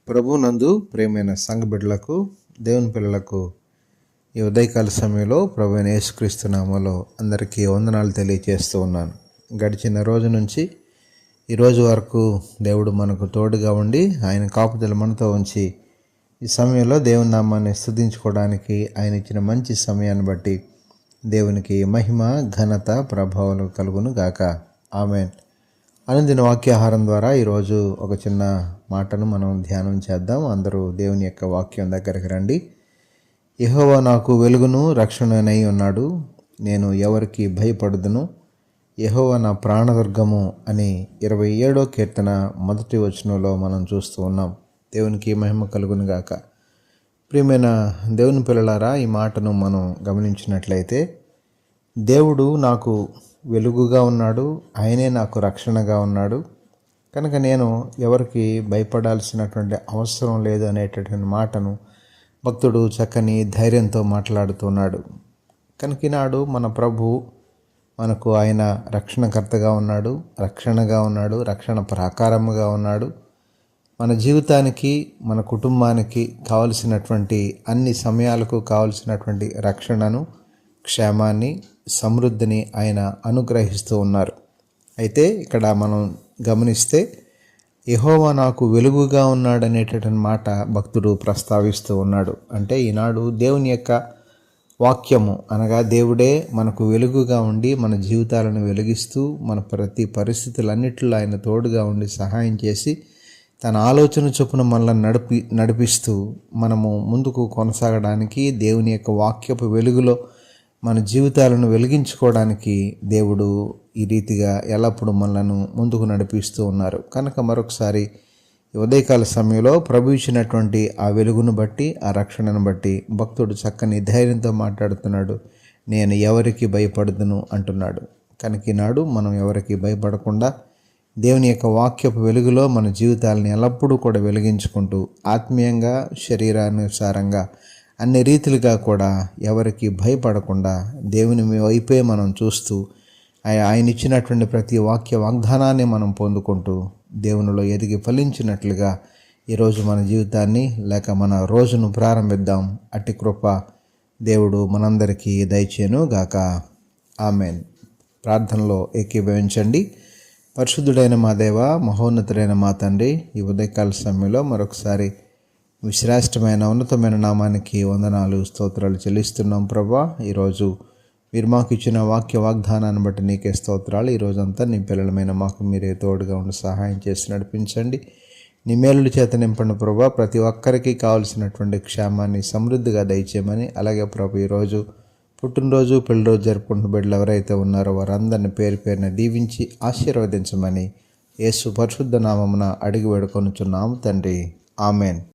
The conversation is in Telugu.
ప్రభునందు ప్రియమైన సంఘ బిడ్డలకు, దేవుని పిల్లలకు ఈ ఉదయకాల సమయంలో ప్రభు అయిన యేసుక్రీస్తు నామములో అందరికీ వందనాలు తెలియజేస్తూ ఉన్నాను. గడిచిన రోజు నుంచి ఈ రోజు వరకు దేవుడు మనకు తోడుగా ఉండి ఆయన కాపుదల మనతో ఉంచి ఈ సమయంలో దేవుని నామాన్ని స్తుతించుకోవడానికి ఆయన ఇచ్చిన మంచి సమయాన్ని బట్టి దేవునికి మహిమ, ఘనత, ప్రభావాలు కలుగును గాక. ఆమేన్. అనుదిన వాక్యాహారం ద్వారా ఈరోజు ఒక చిన్న మాటను మనం ధ్యానం చేద్దాం. అందరూ దేవుని యొక్క వాక్యం దగ్గరికి రండి. యెహోవా నాకు వెలుగును రక్షణనై ఉన్నాడు, నేను ఎవరికి భయపడదును. యెహోవా నా ప్రాణదుర్గము అని 27వ కీర్తన 1వ వచనంలో మనం చూస్తూ ఉన్నాం. దేవునికి మహిమ కలుగును గాక. ప్రియమైన దేవుని పిల్లలారా, ఈ మాటను మనం గమనించినట్లయితే దేవుడు నాకు వెలుగుగా ఉన్నాడు, ఆయనే నాకు రక్షణగా ఉన్నాడు, కనుక నేను ఎవరికి భయపడాల్సినటువంటి అవసరం లేదు అనేటటువంటి మాటను భక్తుడు చక్కని ధైర్యంతో మాట్లాడుతున్నాడు. కనుక ఈనాడు మన ప్రభు మనకు ఆయన రక్షణకర్తగా ఉన్నాడు, రక్షణగా ఉన్నాడు, రక్షణ ప్రాకారముగా ఉన్నాడు. మన జీవితానికి, మన కుటుంబానికి కావలసినటువంటి అన్ని సమయాలకు కావలసినటువంటి రక్షణను, క్షేమాన్ని, సమృద్ధిని ఆయన అనుగ్రహిస్తూ ఉన్నారు. అయితే ఇక్కడ మనం గమనిస్తే యెహోవా నాకు వెలుగుగా ఉన్నాడనేటటువంటి మాట భక్తుడు ప్రస్తావిస్తూ ఉన్నాడు. అంటే ఈనాడు దేవుని యొక్క వాక్యము అనగా దేవుడే మనకు వెలుగుగా ఉండి మన జీవితాలను వెలిగిస్తూ మన ప్రతి పరిస్థితులన్నిటిలో ఆయన తోడుగా ఉండి సహాయం చేసి తన ఆలోచన చొప్పున మనల్ని నడిపిస్తూ మనము ముందుకు కొనసాగడానికి, దేవుని యొక్క వాక్యపు వెలుగులో మన జీవితాలను వెలిగించుకోవడానికి దేవుడు ఈ రీతిగా ఎల్లప్పుడూ మనలను ముందుకు నడిపిస్తూ ఉన్నారు. కనుక మరొకసారి ఉదయకాల సమయంలో ప్రభు ఇచ్చినటువంటి ఆ వెలుగును బట్టి, ఆ రక్షణను బట్టి భక్తుడు చక్కని ధైర్యంతో మాట్లాడుతున్నాడు. నేను ఎవరికి భయపడదును అంటున్నాడు. కనుక ఈనాడు మనం ఎవరికి భయపడకుండా దేవుని యొక్క వాక్యపు వెలుగులో మన జీవితాలను ఎల్లప్పుడూ కూడా వెలిగించుకుంటూ ఆత్మీయంగా, శరీరానుసారంగా అన్ని రీతిలుగా కూడా ఎవరికి భయపడకుండా దేవుని వైపే మనం చూస్తూ ఆయన ఇచ్చినటువంటి ప్రతి వాక్య వాగ్దానాన్ని మనం పొందుకుంటూ దేవునిలో ఎదిగి ఫలించినట్లుగా ఈరోజు మన జీవితాన్ని లేక మన రోజును ప్రారంభిద్దాం. అట్టి కృప దేవుడు మనందరికీ దయచేను గాక. ఆమేన్. ప్రార్థనలో ఏకీభవించండి. పరిశుద్ధుడైన మా దేవ, మహోన్నతుడైన మా తండ్రి, ఈ ఉదయకాల సమయంలో మరొకసారి విశ్రేష్టమైన ఉన్నతమైన నామానికి వందనాలు, స్తోత్రాలు చెల్లిస్తున్నాం ప్రభా. ఈరోజు మీరు మాకు ఇచ్చిన వాక్య వాగ్దానాన్ని బట్టి నీకే స్తోత్రాలు. ఈరోజంతా నీ పిల్లలమైన మాకు మీరే తోడుగా ఉండి సహాయం చేసి నడిపించండి. నీ మేలుల చేత నింపండి ప్రభా. ప్రతి ఒక్కరికి కావలసినటువంటి క్షేమాన్ని సమృద్ధిగా దయచేయమని, అలాగే ప్రభు ఈరోజు పుట్టినరోజు, పెళ్లిరోజు జరుపుకుంటున్న బిడ్డలు ఎవరైతే ఉన్నారో వారందరిని పేరు పేరున దీవించి ఆశీర్వదించమని యేసు పరిశుద్ధ నామమున అడిగి వేడుకొనుచున్నాము తండ్రి. ఆమెన్.